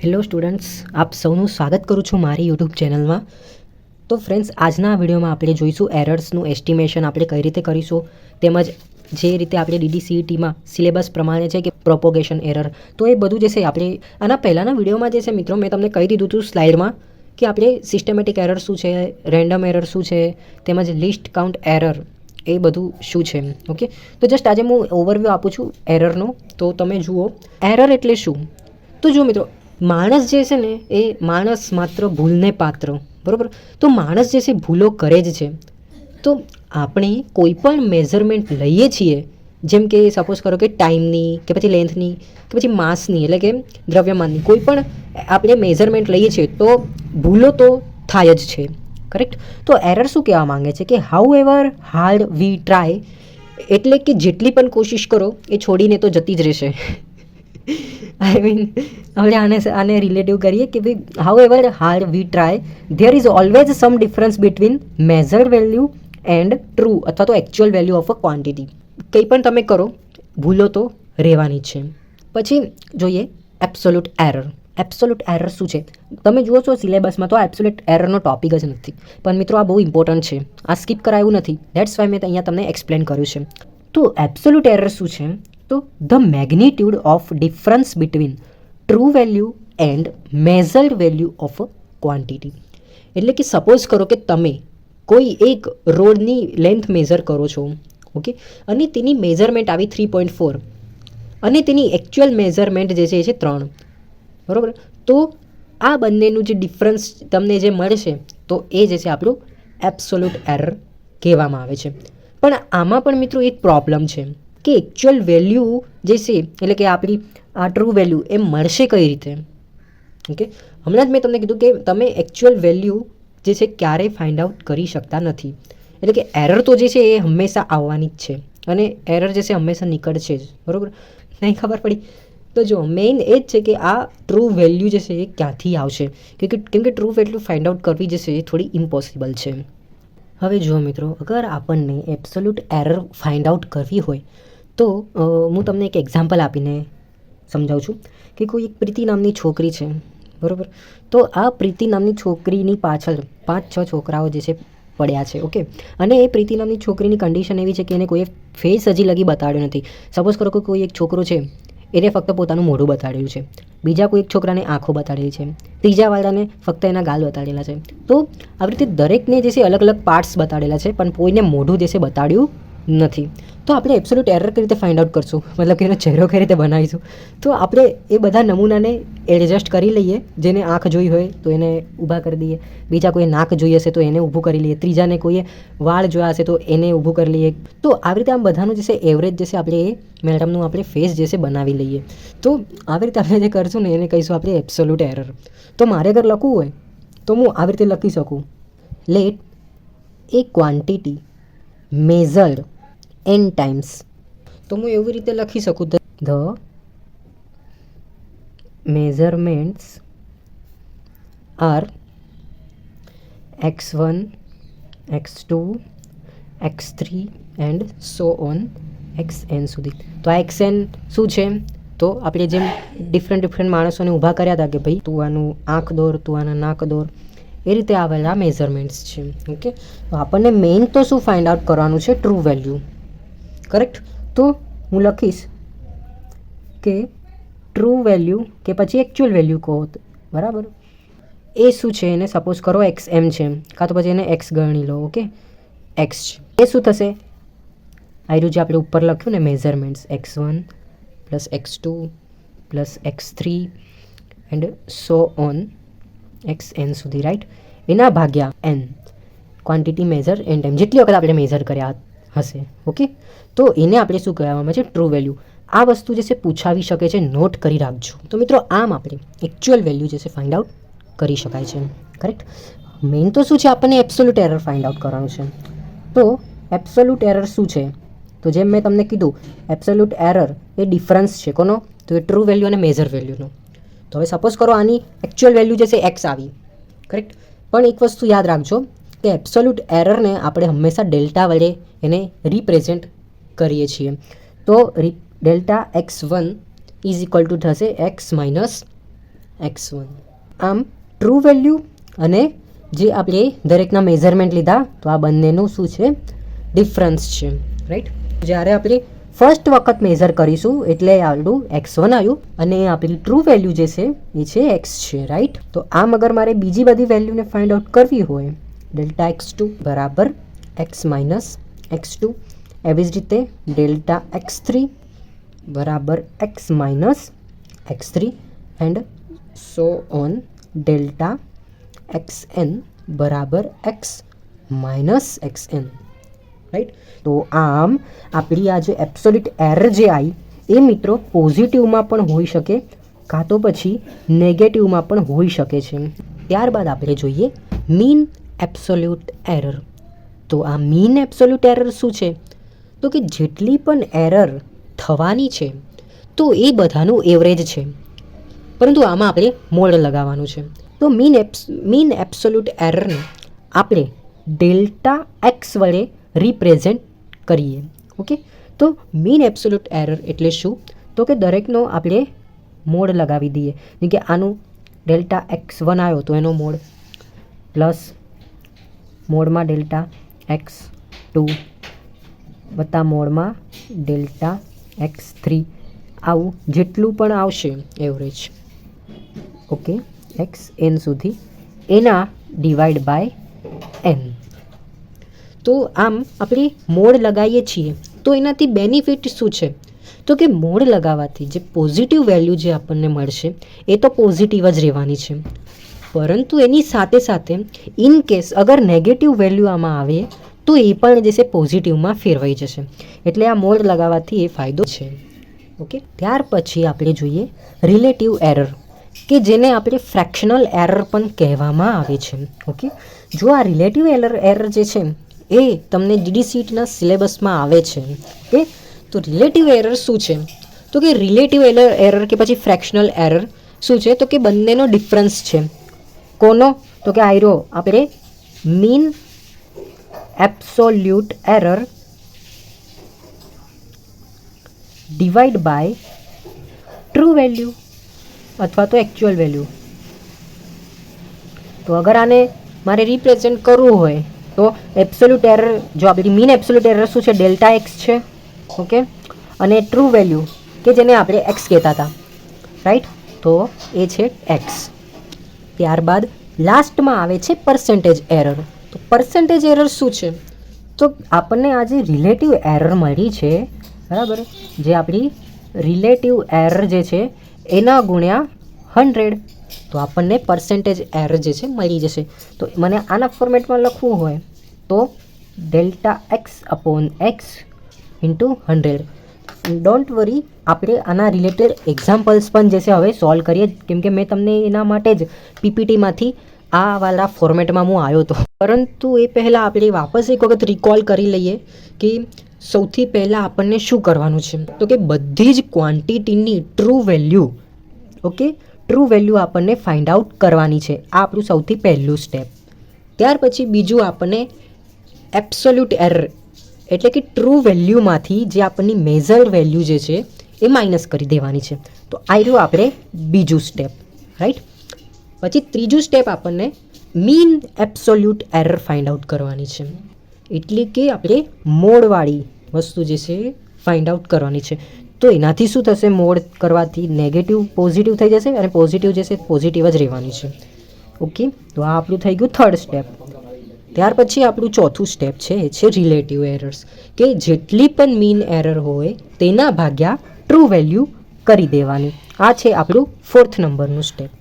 Hello students, આપ સૌનું સ્વાગત કરું છું મારી યુટ્યુબ ચેનલમાં. તો ફ્રેન્ડ્સ, આજના વિડીયોમાં આપણે જોઈશું એરર્સનું એસ્ટિમેશન આપણે કઈ રીતે કરીશું, તેમજ જે રીતે આપણે DDCETમાં સિલેબસ પ્રમાણે છે કે પ્રોપોગેશન એરર, તો એ બધું જે છે આપણે આના પહેલાંના વિડીયોમાં જે છે મિત્રો મેં તમને કહી દીધું હતું સ્લાઇડમાં કે આપણે સિસ્ટમેટિક એરર શું છે, રેન્ડમ એરર શું છે, તેમજ લિસ્ટ કાઉન્ટ એરર એ બધું શું છે. ઓકે, તો જસ્ટ આજે હું ઓવરવ્યૂ આપું છું એરરનો. તો તમે જુઓ એરર એટલે શું. તો જુઓ મિત્રો, માણસ જે છે ને એ માણસ માત્ર ભૂલને પાત્ર, બરાબર. તો માણસ જે છે ભૂલો કરે જ છે. તો આપણે કોઈ પણ મેઝરમેન્ટ લઈએ છીએ, જેમ કે સપોઝ કરો કે ટાઈમની કે પછી લેન્થની કે પછી માસની એટલે કે દ્રવ્યમાનની કોઈ પણ આપણે મેઝરમેન્ટ લઈએ છીએ તો ભૂલો તો થાય જ છે, કરેક્ટ. તો એરર શું કહેવા માંગે છે કે how ever hard we try, એટલે કે જેટલી પણ કોશિશ કરો એ છોડીને તો જતી જ રહેશે. આઈ મીન આપણે આને રિલેટિવ કરીએ કે ભાઈ however hard we try there is always some difference between measured value and true અથવા તો actual value of a quantity. કંઈ પણ તમે કરો ભૂલો તો રહેવાની છે. પછી જોઈએ એબ્સોલ્યુટ એરર. એબ્સોલ્યુટ એરર શું છે તમે જુઓ છો સિલેબસમાં, તો આ એબ્સોલ્યુટ એરરનો ટોપિક જ નથી. પણ મિત્રો આ બહુ ઇમ્પોર્ટન્ટ છે, આ સ્કીપ કરાયું નથી, દેટ્સ વાય મેં અહીંયા તમને એક્સપ્લેન કર્યું છે. તો એબ્સોલ્યુટ એરર શું છે, તો the magnitude of difference between true value and measured value of a quantity. એટલે કે સપોઝ કરો કે તમે કોઈ એક રોડની લેન્થ મેઝર કરો છો, ઓકે, અને તેની મેઝરમેન્ટ આવી 3.4 અને તેની એકચ્યુઅલ મેઝરમેન્ટ જે છે એ છે 3, બરાબર. તો આ બંનેનું જે ડિફરન્સ તમને જે મળશે તો એ જે છે આપણું એબ્સોલ્યુટ એરર કહેવામાં આવે છે. પણ આમાં પણ મિત્રો એક પ્રોબ્લેમ છે કે એકચ્યુઅલ વેલ્યુ જે છે એટલે કે આપણી આ ટ્રુ વેલ્યુ એ મળશે કઈ રીતે. ઓકે, હમણાં જ મેં તમને કીધું કે તમે એકચ્યુઅલ વેલ્યુ જે છે ક્યારેય ફાઇન્ડ આઉટ કરી શકતા નથી. એટલે કે એરર તો જે છે એ હંમેશા આવવાની જ છે અને એરર જે છે હંમેશા નીકળશે જ, બરાબર. નહીં ખબર પડી તો જો મેઇન એ જ છે કે આ ટ્રુ વેલ્યુ જે છે એ ક્યાંથી આવશે, કેમ કે ટ્રુ વેલ્યુ ફાઇન્ડ આઉટ કરવી જે છે એ થોડી ઇમ્પોસિબલ છે. હવે જુઓ મિત્રો, અગર આપણને એબ્સોલ્યુટ એરર ફાઇન્ડ આઉટ કરવી હોય તો હું તમને એક એક્ઝામ્પલ આપીને સમજાવું છું કે કોઈ એક પ્રીતિ નામની છોકરી છે, બરાબર. તો આ પ્રીતિ નામની છોકરીની પાછળ 5-6 છોકરાઓ જે છે પડ્યા છે, ઓકે. અને એ પ્રીતિ નામની છોકરીની કન્ડિશન એવી છે કે એને કોઈએ ફેસ હજી લગી બતાડ્યો નથી. સપોઝ કરો કે કોઈ એક છોકરો છે એને ફક્ત પોતાનું મોઢું બતાડ્યું છે, બીજા કોઈ એક છોકરાને આંખો બતાડેલી છે, ત્રીજા વાળાને ફક્ત એના ગાલ બતાડેલા છે. તો આવી રીતે દરેકને જે છે અલગ અલગ પાર્ટ્સ બતાડેલા છે, પણ કોઈને મોઢું જે છે બતાડ્યું નથી. તો આપણે એબ્સોલ્યુટ એરર કઈ રીતે ફાઇન્ડ આઉટ કરશું, મતલબ કે એનો ચહેરો કઈ રીતે બનાવીશું. તો આપણે એ બધા નમૂનાને એડજસ્ટ કરી લઈએ. જેને આંખ જોઈ હોય તો એને ઊભા કરી દઈએ, બીજા કોઈ નાક જોઈ હશે તો એને ઊભું કરી લઈએ, ત્રીજાને કોઈએ વાળ જોયા હશે તો એને ઊભું કરી લઈએ. તો આવી રીતે આમ બધાનું જે છે એવરેજ જે છે આપણે એ મેડમનું આપણે ફેસ જે છે બનાવી લઈએ. તો આવી રીતે આપણે જે કરશું ને એને કહીશું આપણે એબ્સોલ્યુટ એરર. તો મારે અગર લખવું હોય તો હું આવી રીતે લખી શકું, let a quantity measured n times. તો હું એવી રીતે લખી શકું, the measurements are x1, x2, x3 and so on xn સુધી. તો આ xn શું છે, તો આપણે જેમ ડિફરન્ટ માણસોને ઊભા કર્યા હતા કે ભાઈ તું આનું આંખ દોર, તું આના નાક દોર, એ રીતે આવેલા મેઝરમેન્ટ્સ છે, ઓકે. તો આપણને મેઇન તો શું ફાઇન્ડ આઉટ કરવાનું છે, ટ્રુ વેલ્યુ, કરેક્ટ. તો હું લખીશ કે ટ્રુ વેલ્યુ કે પછી એકચ્યુઅલ વેલ્યુ કહો, બરાબર. એ શું છે એને સપોઝ કરો XM છે, કાં તો પછી એને x ગણી લો, ઓકે. x છે એ શું થશે, આયરું જે આપણે ઉપર લખ્યું ને measurements x1 plus x2 plus x3 and so on xn સુધી, રાઈટ. એના ભાગ્યા n quantity measure n time, જેટલી વખત આપણે મેઝર કર્યા હશે, ઓકે. તો એને આપણે શું કહેવામાં આવે છે, ટ્રુ વેલ્યુ. આ વસ્તુ જે છે પૂછાવી શકે છે, નોટ કરી રાખજો. તો મિત્રો આમ આપણે એકચ્યુઅલ વેલ્યુ જે છે ફાઇન્ડ આઉટ કરી શકાય છે, કરેક્ટ. મેઇન તો શું છે, આપણને એબ્સોલ્યુટ એરર ફાઇન્ડ આઉટ કરવાનું છે. તો એબ્સોલ્યુટ એરર શું છે, તો જેમ મેં તમને કીધું એબ્સોલ્યુટ એરર એ ડિફરન્સ છે કોનો, તો એ ટ્રુ વેલ્યુ અને મેઝર વેલ્યુનો. તો હવે સપોઝ કરો આની એકચ્યુઅલ વેલ્યુ જે છે x આવી, કરેક્ટ. પણ એક વસ્તુ યાદ રાખજો કે એબ્સોલ્યુટ એરરને આપણે હંમેશા ડેલ્ટા વડે એને રિપ્રેઝેન્ટ કરીએ છીએ. તો delta x1 is equal two થશે x માઇનસ x1. આમ ટ્રુ વેલ્યુ અને જે આપણે દરેકના મેઝરમેન્ટ લીધા તો આ બંનેનું શું છે, ડિફરન્સ છે, રાઈટ. જ્યારે આપણે ફર્સ્ટ વખત મેઝર કરીશું એટલે આપણું x1 આવ્યું અને આપણી ટ્રુ વેલ્યુ જે છે એ છે x છે, રાઈટ. તો આમ અગર મારે બીજી બધી વેલ્યુને ફાઇન્ડ આઉટ કરવી હોય, ડેલ્ટા x2 બરાબર x માઇનસ x2, એવી જ રીતે ડેલ્ટા x3 બરાબર x minus x3 and so on delta xn બરાબર x માઇનસ xn, રાઈટ. તો આમ આપણી આ જે એબ્સોલ્યુટ એરર જે આવી એ મિત્રો પોઝિટિવમાં પણ હોઈ શકે કાં તો પછી નેગેટિવમાં પણ હોઈ શકે છે. ત્યારબાદ આપણે જોઈએ મીન એબ્સોલ્યુટ એરર. તો આ મીન એબ્સોલ્યુટ એરર શું છે, તો કે જેટલી પણ એરર થવાની છે તો એ બધાનું એવરેજ છે, પરંતુ આમાં આપણે મોડ લગાવવાનું છે. તો મીન એબ્સોલ્યુટ એરરને આપણે ડેલ્ટા એક્સ વડે રિપ્રેઝેન્ટ કરીએ. ઓકે, તો મીન એબ્સોલ્યુટ એરર એટલે શું, તો કે દરેકનો આપણે મોડ લગાવી દઈએ. જેમ કે આનું ડેલ્ટા x1 આવ્યો તો એનો મોડ પ્લસ મોડમાં ડેલ્ટા x2 વત્તા મોડમાં ડેલ્ટા x3, આવું જેટલું પણ આવશે એવરેજ, ઓકે, xn સુધી, એના ડિવાઈડ બાય n. તો આમ આપણે મોડ લગાવીએ છીએ તો એનાથી બેનિફિટ શું છે, તો કે મોડ લગાવવાથી જે પોઝિટિવ વેલ્યુ જે આપણને મળશે એ તો પોઝિટિવ જ રહેવાની છે, પરંતુ એની સાથે સાથે ઇન કેસ અગર નેગેટિવ વેલ્યુ આમાં આવે તો એ પણ જે છે પોઝિટિવમાં ફેરવાઈ જશે. એટલે આ મોડ લગાવવાથી એ ફાયદો છે. ઓકે, ત્યાર પછી આપણે જોઈએ રિલેટિવ એરર, કે જેને આપણે ફ્રેક્શનલ એરર પણ કહેવામાં આવે છે. ઓકે, જો આ રિલેટિવ એરર જે છે એ તમને DDCETના સિલેબસમાં આવે છે. ઓકે, તો રિલેટિવ એરર શું છે, તો કે રિલેટિવ એરર કે પછી ફ્રેક્શનલ એરર શું છે, તો કે બંનેનો ડિફરન્સ છે. કોનો, તો કે આયરો આપણે mean absolute error divide by true value અથવા તો એકચ્યુઅલ વેલ્યુ. તો અગર આને મારે રિપ્રેઝેન્ટ કરવું હોય તો એબ્સોલ્યુટ એરર, જો આપણી મીન એબ્સોલ્યુટ એરર શું છે, ડેલ્ટા એક્સ છે. ઓકે, અને ટ્રુ વેલ્યુ કે જેને આપણે એક્સ કહેતા હતા, રાઈટ, તો એ છે એક્સ. ત્યારબાદ લાસ્ટમાં આવે છે પર્સન્ટેજ એરર. તો પર્સન્ટેજ એરર શું છે, તો આપણને આ જે રિલેટિવ એરર મળી છે, બરાબર, જે આપણી રિલેટિવ એરર જે છે એના ગુણ્યા 100, તો આપણને પર્સન્ટેજ એરર જે છે મળી જશે. તો મને આના ફોર્મેટમાં લખવું હોય તો delta x upon x into 100. Don't worry, આપણે આના રિલેટેડ એક્ઝામ્પલ્સ પણ જે છે હવે સોલ્વ કરીએ, કેમ કે મેં તમને એના માટે જ પીપીટીમાંથી આ વાળા ફોર્મેટમાં હું આવ્યો હતો. પરંતુ એ પહેલાં આપણે વાપસ એક વખત રિકોલ કરી લઈએ કે સૌથી પહેલાં આપણને શું કરવાનું છે, તો કે બધી જ ક્વોન્ટિટીની true value, okay, true value આપણને ફાઇન્ડ આઉટ કરવાની છે. આ આપણું સૌથી પહેલું સ્ટેપ. ત્યાર પછી બીજું આપણને એબ્સોલ્યુટ એરર એટલે કે ટ્રુ વેલ્યુમાંથી જે આપણની મેઝર્ડ વેલ્યુ જે છે એ માઇનસ કરી દેવાની છે. તો આ રહ્યું આપણે બીજું સ્ટેપ, રાઈટ. પછી ત્રીજું સ્ટેપ આપણને mean absolute error find out કરવાની છે, એટલે કે આપણે મોડવાળી વસ્તુ જે છે ફાઇન્ડ આઉટ કરવાની છે. તો એનાથી શું થશે, મોડ કરવાથી નેગેટિવ પોઝિટિવ થઈ જશે અને પોઝિટિવ જે છે પોઝિટિવ જ રહેવાની છે. ઓકે, તો આ આપણું થઈ ગયું થર્ડ સ્ટેપ. ત્યાર પછી આપણું ચોથું સ્ટેપ છે એ છે રિલેટિવ એરર્સ, કે જેટલી પણ મીન એરર હોય તેના ભાગ્યા ટ્રુ વેલ્યુ કરી દેવાની. આ છે આપણું 4th નંબરનું સ્ટેપ.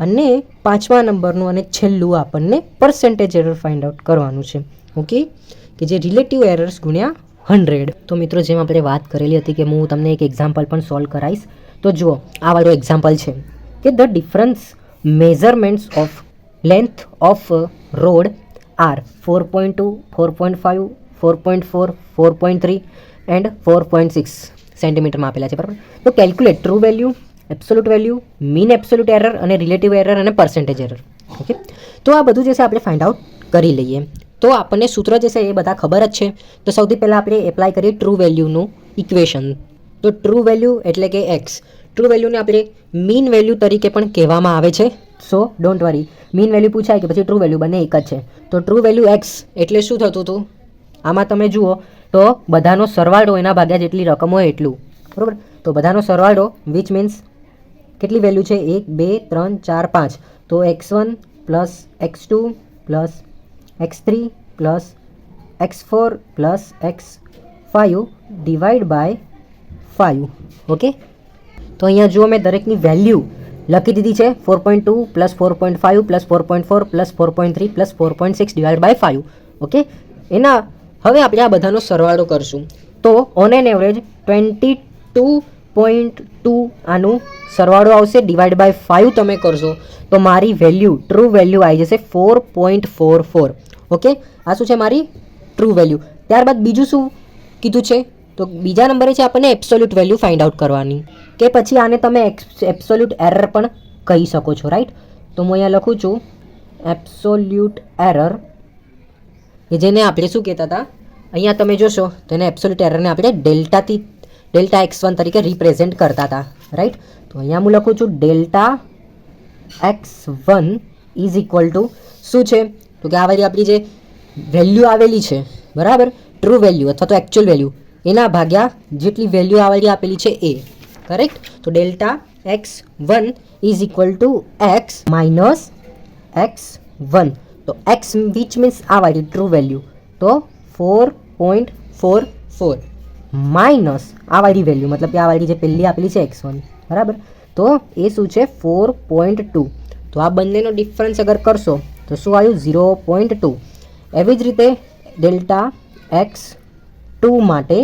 અને 5મા નંબરનું અને છેલ્લું આપણને પર્સન્ટેજ એરર ફાઇન્ડ આઉટ કરવાનું છે. ઓકે, કે જે રિલેટિવ એરર્સ ગુણ્યા 100. તો મિત્રો, જેમ આપણે વાત કરેલી હતી કે હું તમને એક એક્ઝામ્પલ પણ સોલ્વ કરાવીશ. તો જુઓ, આ વાળો એક્ઝામ્પલ છે કે the difference measurements of length of rod are 4.2, 4.5, 4.4, 4.3 and 4.6 સેન્ટીમીટરમાં આપેલા છે, બરાબર. તો calculate true value, absolute value, mean absolute error અને રિલેટિવ એરર અને પર્સન્ટેજ એરર. ઓકે, તો આ બધું જે છે આપણે ફાઇન્ડ આઉટ કરી લઈએ. તો આપણને સૂત્ર જે છે એ બધા ખબર જ છે. તો સૌથી પહેલાં આપણે એપ્લાય કરીએ ટ્રુ વેલ્યુનું ઇક્વેશન. તો ટ્રુ વેલ્યુ એટલે કે એક્સ, ટ્રુ વેલ્યુને આપણે મીન વેલ્યુ તરીકે પણ કહેવામાં આવે છે. સો ડોન્ટ વરી, મીન વેલ્યુ પૂછાય કે પછી ટ્રુ વેલ્યુ, બંને એક જ છે. તો ટ્રુ વેલ્યુ એક્સ એટલે શું થતું હતું? આમાં તમે જુઓ તો બધાનો સરવાળો એના ભાગ્યા જેટલી રકમ હોય એટલું, બરાબર. તો બધાનો સરવાળો વિચ મીન્સ કેટલી વેલ્યુ છે? 1 2 3 4 5. તો x1 plus x2 plus x3 plus x4 plus x5 divide by 5. Okay, તો અહીંયા જુઓ મેં દરેકની વેલ્યુ લખી દીધી છે. 4.2 plus 4.5 plus 4.4 plus 4.3 plus 4.6 divide by 5. Okay, એના હવે આપણે આ બધાનો સરવાળો કરશું. તો ઓન એન એવરેજ 22.2 આનું સરવાળો આવશે, ડિવાઈડ બાય 5 તમે કરશો તો મારી વેલ્યુ, ટ્રુ વેલ્યુ આવી જશે 4.44. ઓકે, આ શું છે? મારી ટ્રુ વેલ્યુ. ત્યારબાદ બીજું શું કીધું છે? તો બીજા નંબરે છે આપણને એબ્સોલ્યુટ વેલ્યુ ફાઇન્ડ આઉટ કરવાની, કે પછી આને તમે એબ્સોલ્યુટ એરર પણ કહી શકો છો, રાઈટ. તો હું અહીંયા લખું છું એબ્સોલ્યુટ એરર, કે જેને આપણે શું કહેતા હતા? અહીંયા તમે જોશો તો એને એબ્સોલ્યુટ એરરને આપણે ડેલ્ટા x1 તરીકે રિપ્રેઝેન્ટ કરતા હતા, રાઈટ. તો અહીંયા હું લખું છું delta x1 is equal two શું છે? તો કે આ વાળી આપણી જે વેલ્યુ આવેલી છે, બરાબર, ટ્રુ વેલ્યુ અથવા તો એકચ્યુઅલ વેલ્યુ, એના ભાગ્યા જેટલી વેલ્યુ આવેલી આપેલી છે એ, કરેક્ટ. તો delta x1 is equal two x minus x1. તો x વિચ મીન્સ આ વાળી ટ્રુ વેલ્યુ, તો 4.44 માઇનસ આ વાળી વેલ્યુ, મતલબ કે આ વાળી જે પહેલી આપેલી છે x1, બરાબર. તો એ શું છે? 4.2. તો આ બંનેનો ડિફરન્સ અગર કરશો તો શું આવ્યું? 0.2. એવી જ રીતે ડેલ્ટા x2 માટે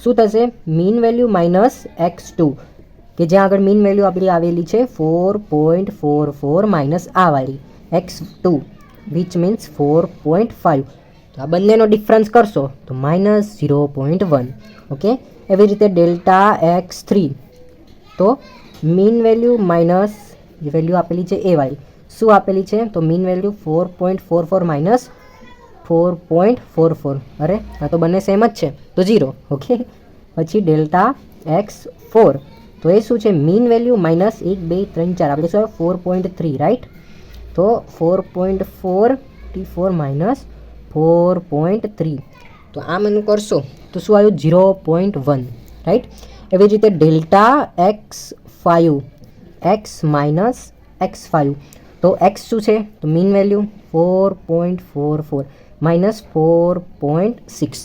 શું થશે? મીન વેલ્યુ માઇનસ x2, કે જ્યાં આગળ મીન વેલ્યુ આપણી આવેલી છે 4.44 માઇનસ આ વાળી x2 વિચ મીન્સ 4.5. તો આ બંનેનો ડિફરન્સ કરશો તો માઇનસ 0.1. ઓકે, એવી રીતે ડેલ્ટા x3, તો મીન વેલ્યુ માઇનસ જે વેલ્યુ આપેલી છે એ વાળી શું આપેલી છે? તો મીન વેલ્યુ 4.44 માઇનસ 4.44. અરે આ તો બંને સેમ જ છે, તો 0. ઓકે, પછી ડેલ્ટા x4, તો એ શું છે? મીન વેલ્યુ માઇનસ 1 2 3 4, આપણે શું 4.3, રાઈટ. તો 4.44 માઇનસ 4.3. તો આમ એનું કરશો તો શું આવ્યું? 0.1, રાઈટ. એવી જ રીતે delta x5, x minus x5, તો x શું છે? તો મીન વેલ્યુ 4.44 માઇનસ 4.6.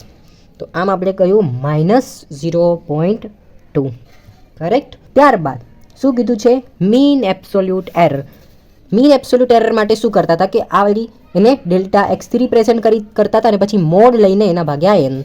તો આમ આપણે કહ્યું માઇનસ 0.2, કરેક્ટ. ત્યારબાદ શું કીધું છે? Mean absolute error. Mean absolute error માટે શું કરતા હતા? કે આ વાળી એને ડેલ્ટા x3 રિપ્રેઝેન્ટ કરતા હતા અને પછી મોડ લઈને એના ભાગ્યા n,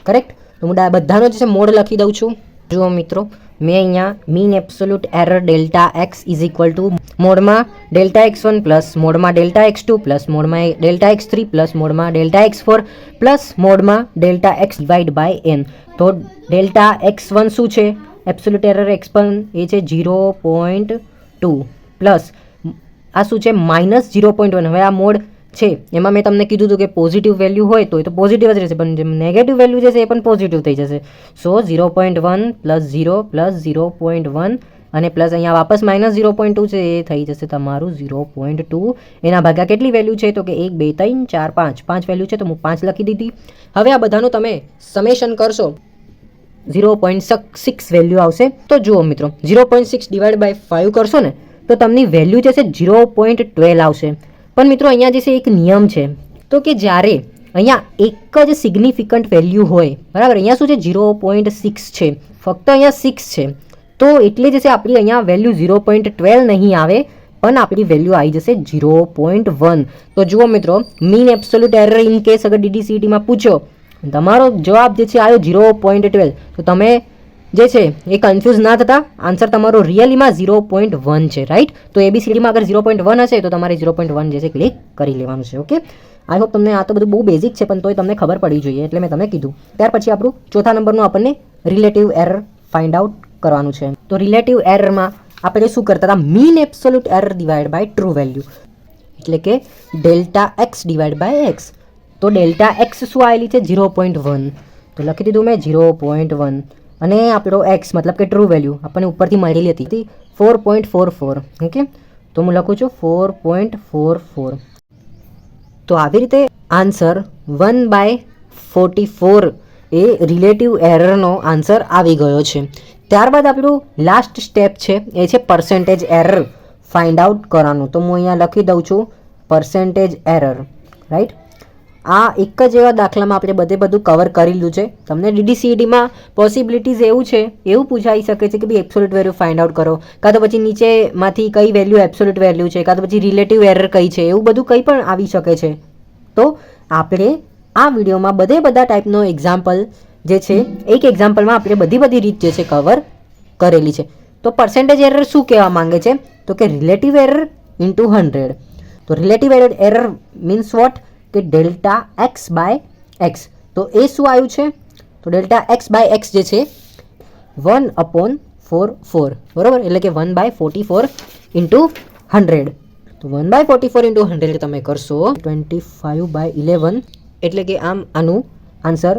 કરેક્ટ. તો હું બધાનો જે છે મોડ લખી દઉં છું. જુઓ મિત્રો, મેં અહીંયા mean absolute error delta x is equal to મોડમાં ડેલ્ટા x1 પ્લસ મોડમાં ડેલ્ટા x2 પ્લસ મોડમાં ડેલ્ટા x3 પ્લસ મોડમાં ડેલ્ટા x4 પ્લસ મોડમાં delta x divide by n. તો ડેલ્ટા x1 શું છે? એબ્સોલ્યુટ એરર x1 એ છે 0.2 પ્લસ આ શું છે? માઇનસ 0.1. હવે આ મોડ છે એમાં મેં તમને કીધું હતું કે પોઝિટિવ વેલ્યુ હોય તો એ તો પોઝિટિવ જ રહેશે, પણ જેમ નેગેટિવ વેલ્યુ જે છે એ પણ પોઝિટિવ થઈ જશે. સો 0.1 પ્લસ 0 પ્લસ 0.1 અને પ્લસ અહીંયા વાપસ માઇનસ 0.2 છે, એ થઈ જશે તમારું 0.2. એના ભાગ્યા કેટલી વેલ્યુ છે? તો કે 1 2 3 4 5, 5 વેલ્યુ છે તો હું 5 લખી દીધી. હવે આ બધાનું તમે સમેશન કરશો 0.6 વેલ્યુ આવશે. તો જુઓ મિત્રો, 0.6 ડિવાઈડ બાય 5 કરશો ને તો તમને વેલ્યુ જે છે 0.12 આવશે. પણ મિત્રો અહીંયા જે છે એક નિયમ છે, તો કે જ્યારે અહીંયા એક જ સિગ્નિફિકન્ટ વેલ્યુ હોય, બરાબર, અહીંયા શું છે? 0.6 છે, ફક્ત અહીંયા 6 છે, તો એટલે જે છે આપણી અહીંયા વેલ્યુ 0.12 નહીં આવે, પણ આપણી વેલ્યુ આવી જશે 0.1. તો જુઓ મિત્રો, mean absolute error in case અગર DDCETમાં પૂછો, તમારો જવાબ જે છે આવ્યો 0.12, તો તમે જે છે એ કન્ફ્યુઝ ના થતા, આન્સર તમારો રિયલીમાં 0.1 છે, રાઈટ. તો ABCDમાં અગર 0.1 હશે તો તમારે 0.1 જે છે ક્લિક કરી લેવાનું છે. ઓકે, આઈ હોપ તમને આ તો બધું બહુ બેઝિક છે, પણ તોય તમને ખબર પડી જોઈએ એટલે મેં તમને કીધું. ત્યાર પછી આપણું ચોથા નંબરનું આપણને રિલેટિવ એરર ફાઇન્ડ આઉટ કરવાનું છે. તો રિલેટિવ એરરમાં આપણે શું કરતા હતા? Mean absolute error divide by true value, એટલે કે delta x divide by x. તો ડેલ્ટા x શું આવેલી છે? 0.1, તો લખી દીધું મેં 0.1. અને આપણો એક્સ મતલબ કે ટ્રુ વેલ્યુ આપણને ઉપરથી મળેલી હતી 4.44. ઓકે, તો હું લખું છું 4.44. તો આવી રીતે આન્સર 1/44 એ રિલેટિવ એરરનો આન્સર આવી ગયો છે. ત્યારબાદ આપણું લાસ્ટ સ્ટેપ છે એ છે પર્સન્ટેજ એરર ફાઇન્ડ આઉટ કરવાનું. તો હું અહીંયા લખી દઉં છું પર્સન્ટેજ એરર. રાઈટ, આ એક જ એવા દાખલામાં આપણે બધું કવર કરી લીધું છે. તમને DDCETમાં પોસિબિલિટીઝ એવું પૂછાઈ શકે છે કે ભાઈ એબ્સોલ્યુટ વેલ્યુ ફાઇન્ડ આઉટ કરો, કાં તો પછી નીચેમાંથી કઈ વેલ્યુ એબ્સોલ્યુટ વેલ્યુ છે, કાં તો પછી રિલેટિવ એરર કઈ છે, એવું બધું કંઈ પણ આવી શકે છે. તો આપણે આ વિડીયોમાં બધા ટાઈપનો એક્ઝામ્પલ જે છે એક એક્ઝામ્પલમાં આપણે બધી રીત જે છે કવર કરેલી છે. તો પર્સન્ટેજ એરર શું કહેવા માંગે છે? તો કે રિલેટિવ એરર ઇન્ટુ 100. તો રિલેટિવ એરર મીન્સ વોટ? કે ડેલ્ટા એક્સ બાય એક્સ. તો એ શું આવ્યું છે? તો ડેલ્ટા એક્સ બાય એક્સ જે છે 1/44, બરાબર, એટલે કે 1/44 ઇન્ટુ 100. તો 1/44 ઇન્ટુ 100 તમે કરશો 25/11, એટલે કે આનું આન્સર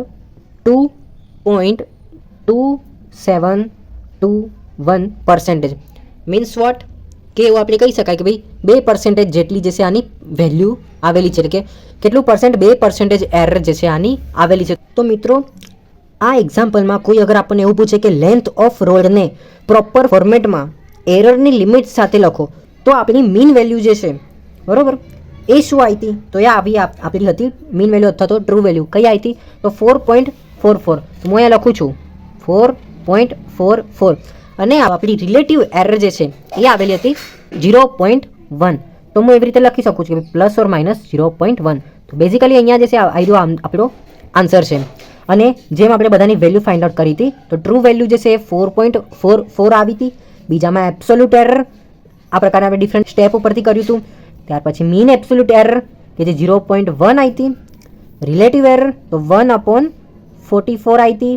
2.2721%. Means what? કે એવું આપણે કહી શકાય કે ભાઈ 2% જેટલી જે છે આની વેલ્યુ આવેલી છે, એટલે કે કેટલું %? 2% એરર જે છે આની આવેલી છે. તો મિત્રો, આ એક્ઝામ્પલમાં કોઈ અગર આપણને એવું પૂછે કે લેન્થ ઓફ રોડને પ્રોપર ફોર્મેટમાં એરરની લિમિટ સાથે લખો, તો આપણી મીન વેલ્યુ જે છે, બરાબર, એ શું આવી હતી? તો એ આપણી હતી મીન વેલ્યુ અથવા તો ટ્રુ વેલ્યુ. કઈ આવી હતી? તો 4.44. તો હું અહીંયા લખું છું 4.44. અને આપણી રિલેટિવ એરર જે છે એ આવેલી હતી 0.1. તો હું એવી રીતે લખી શકું છું કે પ્લસ ઓર માઇનસ 0.1. તો બેઝિકલી અહીંયા જે છે આવ્યો આપણો આન્સર છે. અને જેમ આપણે બધાની વેલ્યુ ફાઇન્ડ આઉટ કરી હતી, તો ટ્રુ વેલ્યુ જે છે 4.44 આવી હતી. બીજામાં એબ્સોલ્યુટ એરર આ પ્રકારના આપણે ડિફરન્ટ સ્ટેપ ઉપરથી કર્યું હતું. ત્યાર પછી મીન એબ્સોલ્યુટ એરર કે જે 0.1 આવી હતી. રિલેટિવ એરર તો 1/44 આવી હતી.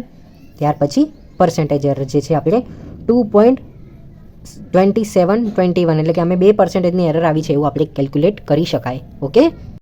ત્યાર પછી પર્સન્ટેજ એરર જે છે આપણે 2.2721, એટલે કે અમે 2%ની એરર આવી છે એવું આપણે કેલ્ક્યુલેટ કરી શકાય. ઓકે.